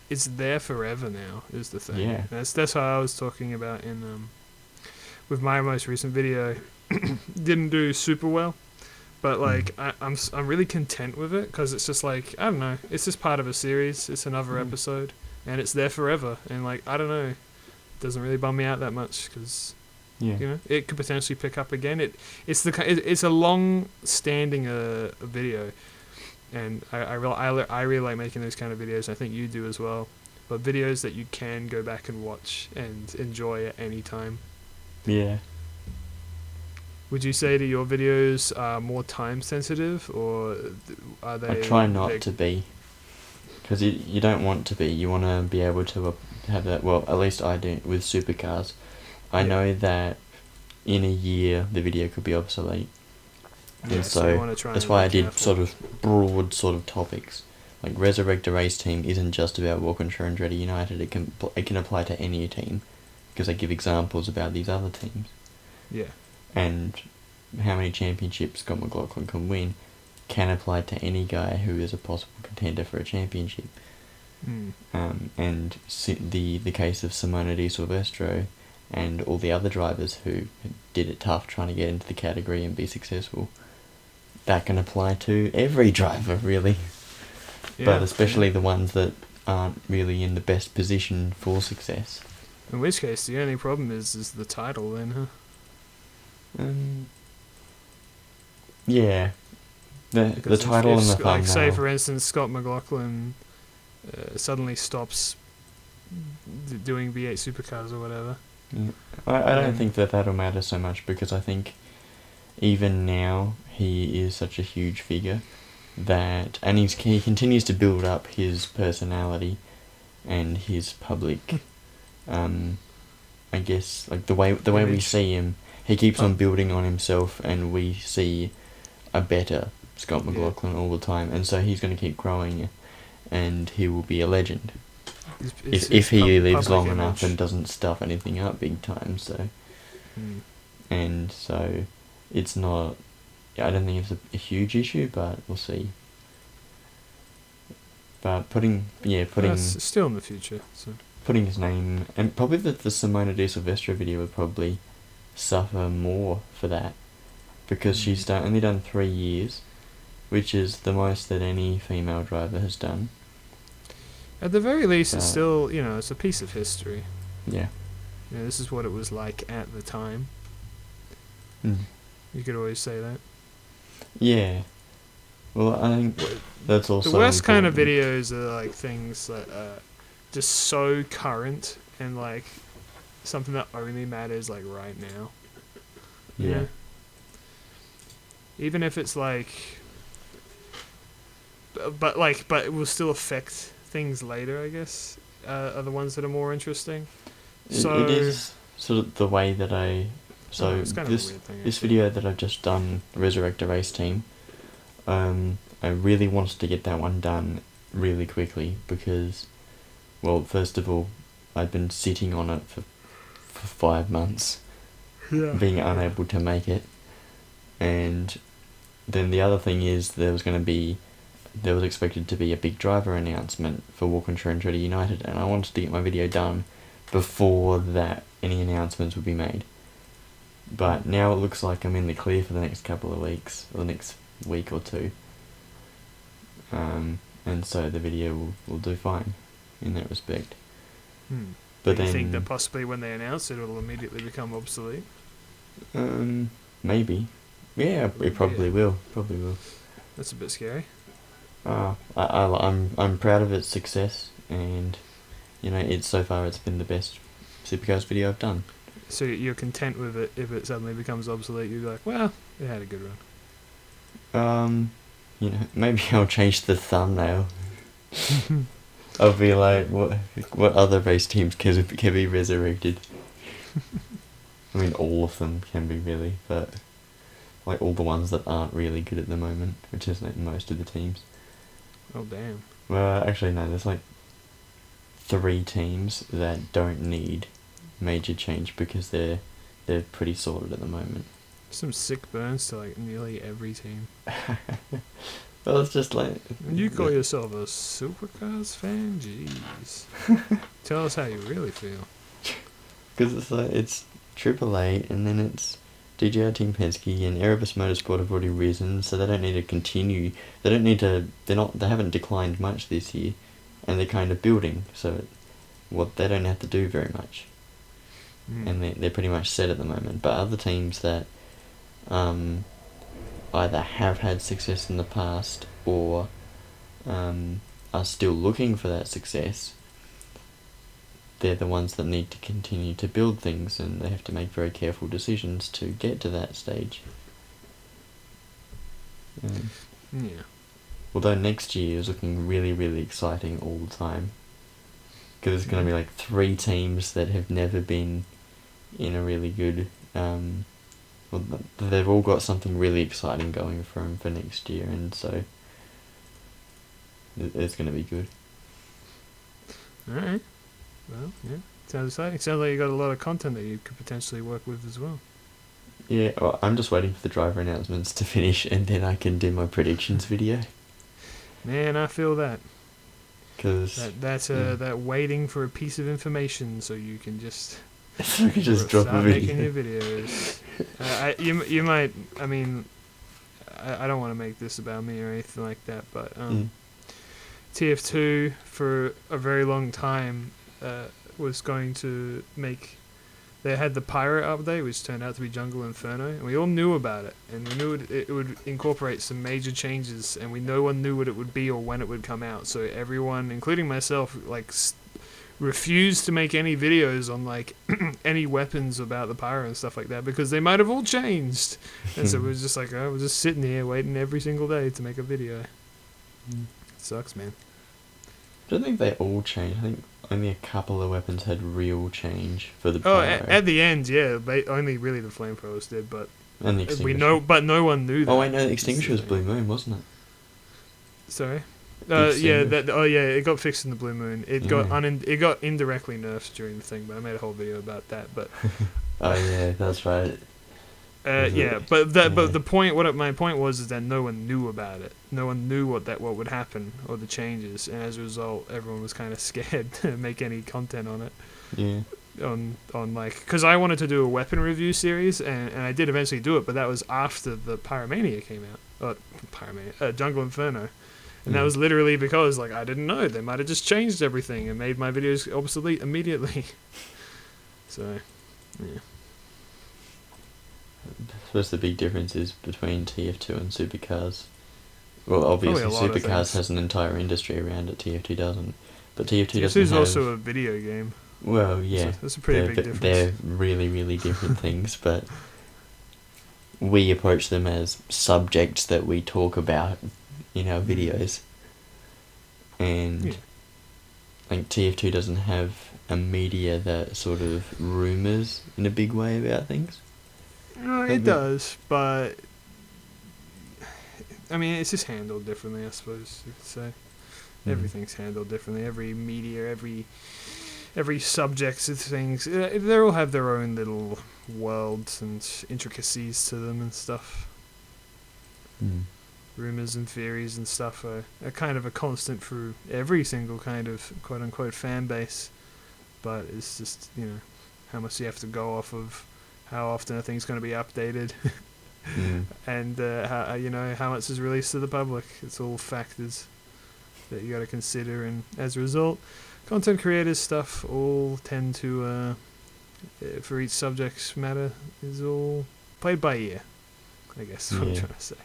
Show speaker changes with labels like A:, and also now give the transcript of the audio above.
A: it's there forever now. Is the thing.
B: Yeah.
A: That's what I was talking about in with my most recent video. Didn't do super well, but like I'm really content with it because it's just like I don't know. It's just part of a series. It's another episode, and it's there forever. And like I don't know, it doesn't really bum me out that much because
B: Yeah.
A: you know it could potentially pick up again. It's a long standing video, and I really like making those kind of videos. I think you do as well. But videos that you can go back and watch and enjoy at any time.
B: Yeah.
A: Would you say that your videos are more time sensitive, or are they?
B: I try not to be, because you don't want to be. You want to be able to have that. Well, at least I do with Supercars. I know that in a year the video could be obsolete, and so that's why I did sort of broad sort of topics. Like Resurrect a Race Team isn't just about Walkinshaw and Andretti United. It can apply to any team, because I give examples about these other teams.
A: Yeah.
B: And how many championships Scott McLaughlin can win can apply to any guy who is a possible contender for a championship. And the case of Simona Di Silvestro and all the other drivers who did it tough trying to get into the category and be successful, that can apply to every driver really. Yeah, but especially the ones that aren't really in the best position for success.
A: In which case, the only problem is the title then, huh?
B: Yeah. The title and the thumbnail.
A: Like, say for instance, Scott McLaughlin suddenly stops doing V8 Supercars or whatever.
B: Yeah. I don't think that'll matter so much, because I think even now he is such a huge figure that, and he continues to build up his personality and his public, I guess, like the way we see him. He keeps on building on himself, and we see a better Scott McLaughlin all the time, and so he's going to keep growing, and he will be a legend if he lives long enough and doesn't stuff anything up big time. So, and so it's not. I don't think it's a huge issue, but we'll see. But putting
A: still in the future. So
B: putting his name, and probably the Simona Di Silvestro video would probably suffer more for that, because she's only done 3 years, which is the most that any female driver has done.
A: At the very least, it's still, it's a piece of history.
B: Yeah.
A: This is what it was like at the time. You could always say that.
B: Yeah. Well, I think that's also
A: the worst kind of videos are like things that are just so current and like something that only matters like right now.
B: Yeah.
A: Even if it's like, but it will still affect things later, I guess. Are the ones that are more interesting. So
B: it is sort of the way that this video that I've just done, Resurrect a Race Team. I really wanted to get that one done really quickly because, well, first of all, I'd been sitting on it for 5 months, being unable to make it, and then the other thing is there was expected to be a big driver announcement for Walkinshaw and Andretti United, and I wanted to get my video done before that any announcements would be made. But now it looks like I'm in the clear for the next couple of weeks, or the next week or two. And so the video will do fine in that respect. But
A: do you think that possibly when they announce it, it'll immediately become obsolete?
B: Maybe. Yeah, it probably will. Probably will.
A: That's a bit scary.
B: I'm proud of its success, and so far it's been the best Supercars video I've done.
A: So you're content with it if it suddenly becomes obsolete? You'd be like, well, it had a good run.
B: Maybe I'll change the thumbnail. I'll be like, what other race teams can be resurrected? I mean, all of them can be really, but like all the ones that aren't really good at the moment, which is like most of the teams.
A: Oh damn.
B: Well, actually no, there's like 3 teams that don't need major change because they're pretty sorted at the moment.
A: Some sick burns to like nearly every team.
B: Well, it's just like...
A: You call yourself a Supercars fan? Jeez. Tell us how you really feel.
B: Because it's like, it's AAA, and then it's DJI Team Penske, and Erebus Motorsport have already risen, so they don't need to continue. They don't need to... They haven't declined much this year, and they're kind of building, so they don't have to do very much. And they're pretty much set at the moment. But other teams that either have had success in the past or are still looking for that success, they're the ones that need to continue to build things, and they have to make very careful decisions to get to that stage.
A: Yeah.
B: Although next year is looking really, really exciting all the time. Because there's going to be like 3 teams that have never been in a really good... well, they've all got something really exciting going for them for next year, and so it's going to be good.
A: Alright. Well, yeah. Sounds exciting. Sounds like you got a lot of content that you could potentially work with as well.
B: Yeah, well, I'm just waiting for the driver announcements to finish, and then I can do my predictions video.
A: Man, I feel that.
B: Cause
A: that's that waiting for a piece of information so you can just...
B: so you can just drop a video.
A: Making your videos. You might... I mean, I don't want to make this about me or anything like that, but TF2 for a very long time was going to make... They had the Pirate update, which turned out to be Jungle Inferno, and we all knew about it, and we knew it would incorporate some major changes, and no one knew what it would be or when it would come out. So everyone, including myself, like refused to make any videos on like any weapons about the Pirate and stuff like that because they might have all changed. And so it was just like, oh, we're just sitting here waiting every single day to make a video. It sucks, man.
B: I don't think they all changed. I think only a couple of weapons had real change for the Pirate.
A: Oh, at the end, yeah. Only really the flamethrowers did, but
B: and the extinguisher.
A: but no one knew that.
B: Oh, I know the extinguisher was Blue Moon, wasn't it?
A: Sorry. It got fixed in the Blue Moon. It got indirectly nerfed during the thing, but I made a whole video about that. But
B: oh yeah, that's right.
A: but the point, my point was, is that no one knew about it. No one knew what would happen or the changes, and as a result, everyone was kind of scared to make any content on it.
B: Yeah.
A: On because I wanted to do a weapon review series, and I did eventually do it, but that was after the Pyromania came out. Jungle Inferno. And that was literally because, like, I didn't know. They might have just changed everything and made my videos obsolete immediately. So, yeah.
B: I suppose the big difference is between TF2 and Supercars. Well, obviously Supercars has an entire industry around it, TF2 doesn't. But TF2 doesn't have...
A: TF2 is also a video game.
B: Well, yeah.
A: That's a pretty big difference.
B: They're really, really different things, but we approach them as subjects that we talk about in our videos. And like TF2 doesn't have a media that sort of rumours in a big way about things.
A: No, it does, but I mean, it's just handled differently, I suppose you could say. Everything's handled differently. Every media, every subject of things, they all have their own little worlds and intricacies to them and stuff. Rumors and theories and stuff are kind of a constant through every single kind of quote-unquote fan base, but it's just, how much you have to go off of, how often a thing's going to be updated, and how much is released to the public. It's all factors that you got to consider, and as a result, content creators stuff all tend to, for each subject matter, is all played by ear, I guess is what I'm trying to say.